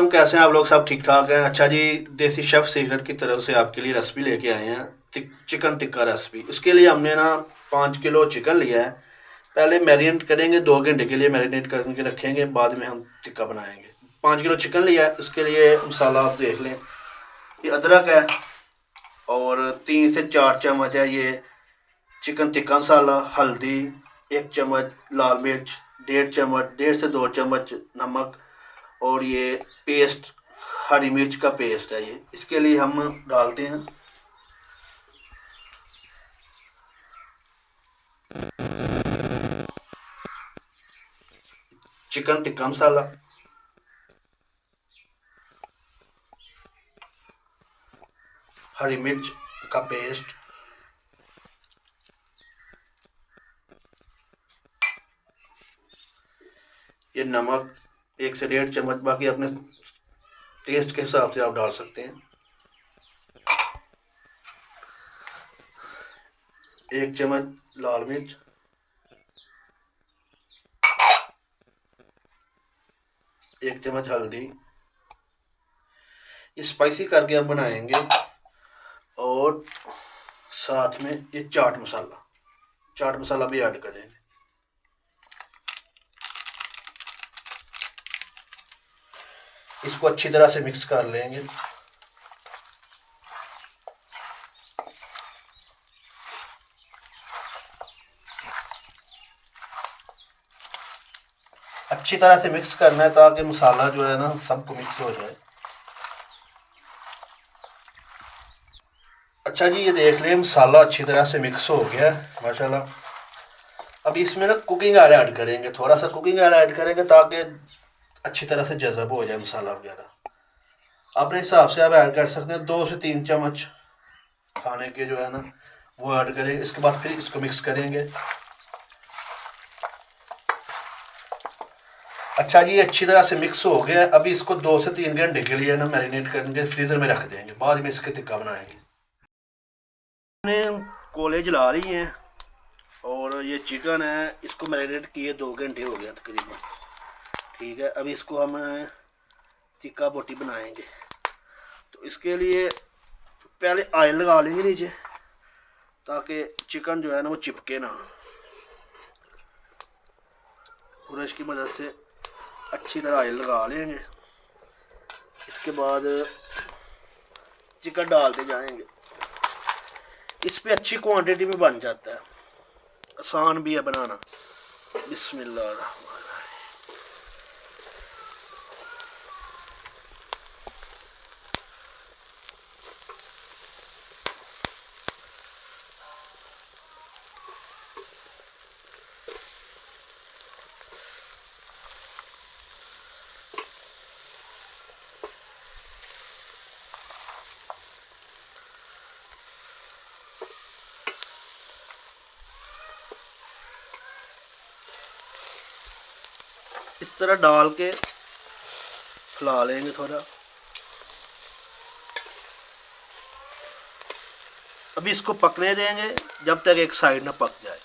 तुम कैसे हैं आप लोग? सब ठीक ठाक हैं? अच्छा जी, देसी शेफ सीक्रेट की तरफ से आपके लिए रेसिपी लेके आए हैं। Chicken tikka recipe. उसके लिए हमने ना 5 किलो चिकन लिया है। पहले मैरिनेट करेंगे, 2 घंटे के लिए मैरिनेट करके रखेंगे, बाद में हम टिक्का बनाएंगे। 5 किलो चिकन लिया है। उसके लिए मसाला आप देख लें, ये अदरक है और 3 से 4 चम्मच है ये चिकन टिक्का मसाला। हल्दी 1 चम्मच, लाल मिर्च 1.5 चम्मच, 1.5 से 2 चम्मच नमक, और ये पेस्ट हरी मिर्च का पेस्ट है ये। इसके लिए हम डालते हैं चिकन टिक्का मसाला, हरी मिर्च का पेस्ट, ये नमक 1 से 1.5 चम्मच, बाकी अपने टेस्ट के हिसाब से आप डाल सकते हैं। 1 चम्मच लाल मिर्च, 1 चम्मच हल्दी। ये स्पाइसी करके हम बनाएंगे। और साथ में ये चाट मसाला भी ऐड करेंगे। इसको अच्छी तरह से मिक्स कर लेंगे। अच्छी तरह से मिक्स करना है ताकि मसाला जो है ना सबको मिक्स हो जाए। अच्छा जी, ये देख लें मसाला अच्छी तरह से मिक्स हो गया है माशाल्लाह। अब इसमें ना कुकिंग ऑयल ऐड करेंगे, थोड़ा सा कुकिंग ऑयल ऐड करेंगे ताकि अच्छी तरह से जज़ब हो जाए मसाला वगैरह। अपने हिसाब से आप ऐड कर सकते हैं, 2 से 3 चम्मच खाने के जो है ना वो ऐड करेंगे। इसके बाद फिर इसको मिक्स करेंगे। अच्छा जी, अच्छी तरह से मिक्स हो गया। अभी इसको 2 से 3 घंटे के लिए ना मैरिनेट करके फ्रीज़र में रख देंगे, बाद में इसके टिक्का बनाएंगे। हमने कोले जला रही हैं और ये चिकन है, इसको मैरिनेट किए 2 घंटे हो गया तकरीबन। ठीक है, अभी इसको हम टिक्का बोटी बनाएंगे। तो इसके लिए पहले ऑयल लगा लेंगे नीचे ताकि चिकन जो है ना वो चिपके ना। ब्रश की मदद से अच्छी तरह ऑयल लगा लेंगे। इसके बाद चिकन डालते जाएंगे। इस पे अच्छी क्वांटिटी में बन जाता है, आसान भी है बनाना। बिस्मिल्लाह। इस तरह डाल के फैला लेंगे थोड़ा। अभी इसको पकने देंगे जब तक एक साइड ना पक जाए।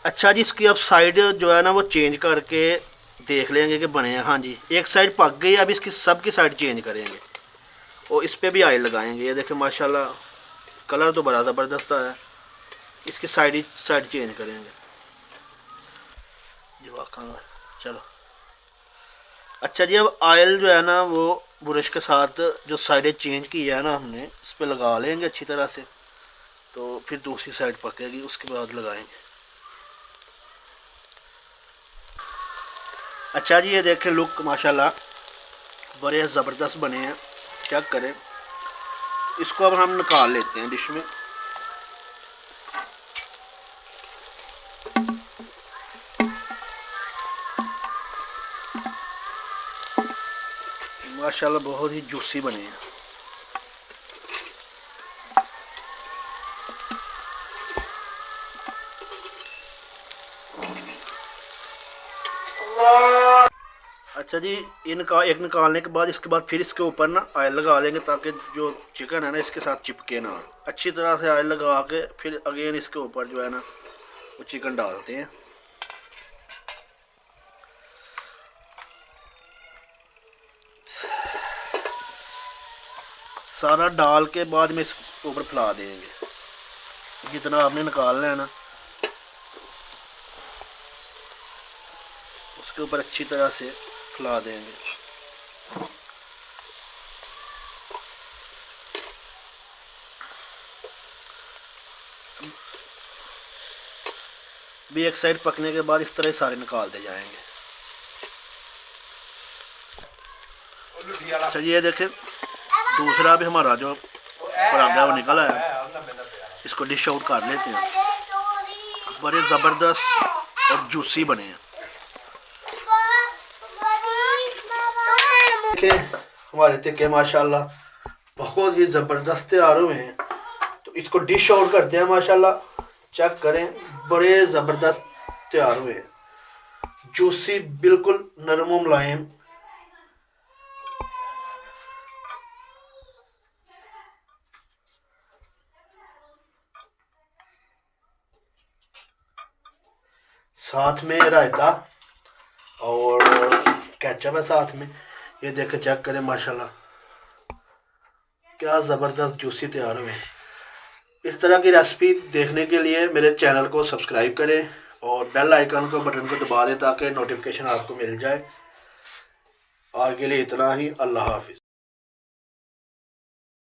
अच्छा जी, इसकी अब साइड जो है ना वो चेंज करके देख लेंगे कि बने हैं। हाँ जी, एक साइड पक गई। अब इसकी सबकी साइड चेंज करेंगे और इस पर भी ऑयल लगाएंगे। ये देखें माशाल्लाह कलर तो बड़ा ज़बरदस्त है। इसकी साइड चेंज करेंगे जी। चलो अच्छा जी, अब ऑयल जो है ना वो ब्रश के साथ जो साइडें चेंज की है ना हमने, इस पर लगा लेंगे अच्छी तरह से। तो फिर दूसरी साइड पकेगी, उसके बाद लगाएंगे। अच्छा जी, ये देखें लुक माशाल्लाह बड़े ज़बरदस्त बने हैं। चेक करें। इसको अब हम निकाल लेते हैं डिश में। माशाल्लाह बहुत ही जूसी बने हैं। अच्छा जी, इनका एक निकालने के बाद इसके बाद फिर इसके ऊपर ना ऑयल लगा लेंगे ताकि जो चिकन है ना इसके साथ चिपके ना। अच्छी तरह से ऑयल लगा के फिर अगेन इसके ऊपर जो है ना वो चिकन डालते हैं। सारा डाल के बाद में इसके ऊपर फैला देंगे। जितना आपने निकालना है ना उसके ऊपर अच्छी तरह से फैला देंगे। भी एक साइड पकने के बाद इस तरह सारे निकालते जाएंगे। अच्छा ये देखें दूसरा भी हमारा जो पराठा वो निकला है, इसको डिश आउट कर लेते हैं। बड़े ज़बरदस्त और जूसी बने हैं। देखें हमारे टिक्के माशाल्लाह बहुत ही ज़बरदस्त तैयार हुए हैं। तो इसको डिश आउट करते हैं। माशाल्लाह चेक करें, बड़े ज़बरदस्त तैयार हुए हैं, जूसी, बिल्कुल नरम व मुलायम। साथ में रायता और केचप है साथ में। ये देखें चेक करें माशाल्लाह क्या ज़बरदस्त जूसी तैयार हुए हैं। इस तरह की रेसिपी देखने के लिए मेरे चैनल को सब्सक्राइब करें और बेल आइकन को बटन को दबा दें ताकि नोटिफिकेशन आपको मिल जाए। आज के लिए इतना ही। अल्लाह हाफिज़।